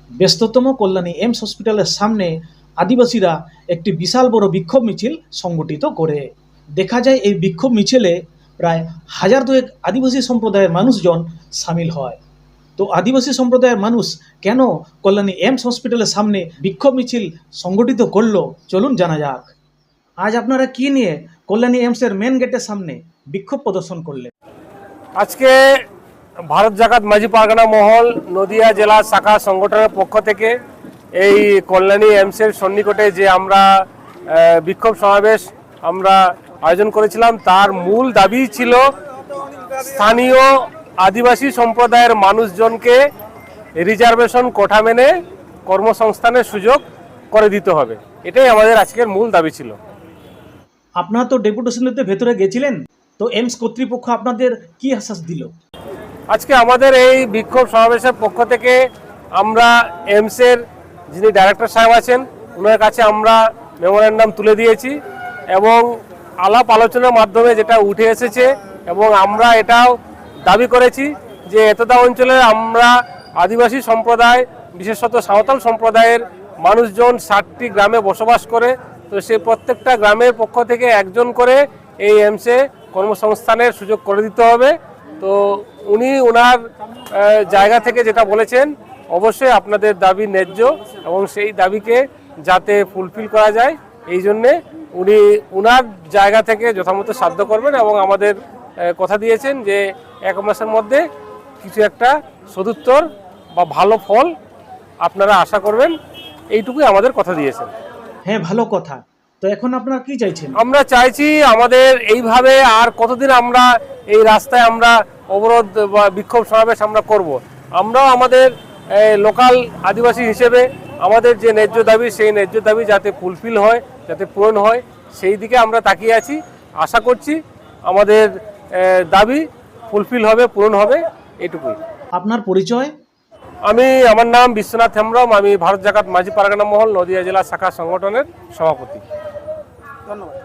ব্যস্ততম কল্যাণী এমস হসপিটালের সামনে আদিবাসীরা একটি বিশাল বড় বিক্ষোভ মিছিল সংগঠিত করে। দেখা যায় এই বিক্ষোভ মিছিলে প্রায় 1002 আদিবাসী সম্প্রদায়ের মানুষজন সামিল হয়। তো আদিবাসী সম্প্রদায়ের মানুষ কেন কল্যাণী এমস হসপিটালের সামনে বিক্ষোভ মিছিল সংগঠিত করলো, চলুন জানা যাক। আজ আপনারা কি নিয়ে কল্যাণী এমসের মেন গেটের সামনে বিক্ষোভ প্রদর্শন করলেন? আজকে ভারত জাকাত মাঝি পারগানা মহল নদিয়া জেলা শাখা সংগঠনের পক্ষ থেকে এই কল্যাণী এমসের সন্নিকটে যে আমরা বিক্ষোভ সমাবেশ আমরা আয়োজন করেছিলাম, তার মূল দাবি ছিল স্থানীয় আদিবাসী সম্প্রদায়ের মানুষজনকে রিজার্ভেশন কোটা মেনে কর্মসংস্থানের সুযোগ করে দিতে হবে। এটাই আমাদের আজকের মূল দাবি ছিল। আপনারা তো ডেপুটেশনতে ভেতরে গেছিলেন, তো এমস কর্তৃপক্ষ আপনাদের কি আশ্বাস দিল? আজকে আমাদের এই বিক্ষোভ সমাবেশের পক্ষ থেকে আমরা এমসের যিনি ডাইরেক্টর সাহেব আছেন ওনার কাছে আমরা মেমোরেন্ডাম তুলে দিয়েছি এবং আলাপ আলোচনার মাধ্যমে যেটা উঠে এসেছে এবং আমরা এটাও দাবি করেছি যে এতদা অঞ্চলে আমরা আদিবাসী সম্প্রদায় বিশেষত সাঁওতাল সম্প্রদায়ের মানুষজন 60টি গ্রামে বসবাস করে। তো সেই প্রত্যেকটা গ্রামের পক্ষ থেকে একজন করে এই এমসে কর্মসংস্থানের সুযোগ করে দিতে হবে। তো উনি ওনার জায়গা থেকে যেটা বলেছেন অবশ্যই আপনাদের দাবি ন্যায্য এবং সেই দাবিকে যাতে ফুলফিল করা যায় এই জন্যে উনি ওনার জায়গা থেকে যথামতো সাধ্য করবেন এবং আমাদের কথা দিয়েছেন যে 1 মাসের মধ্যে কিছু একটা সদুত্তর বা ভালো ফল আপনারা আশা করবেন, এইটুকুই আমাদের কথা দিয়েছেন। হ্যাঁ, ভালো কথা। তো এখন আপনারা কি চাইছেন? আমরা চাইছি আমাদের এইভাবে আর কতদিন আমরা এই রাস্তায় আমরা অবরোধ বা বিক্ষোভ সমাবেশ আমরা করব। আমরাও আমাদের লোকাল আদিবাসী হিসেবে আমাদের যে ন্যায্য দাবি সেই ন্যায্য দাবি যাতে ফুলফিল হয়, যাতে পূরণ হয় সেই দিকে আমরা তাকিয়ে আছি। আশা করছি আমাদের দাবি ফুলফিল হবে, পূরণ হবে, এটুকুই। আপনার পরিচয়? আমার নাম বিশ্বনাথ হেমব্রম, আমি ভারত জাকাত মাঝি পারগানা মহল নদিয়া জেলা শাখা সংগঠনের সভাপতি। ধন্যবাদ।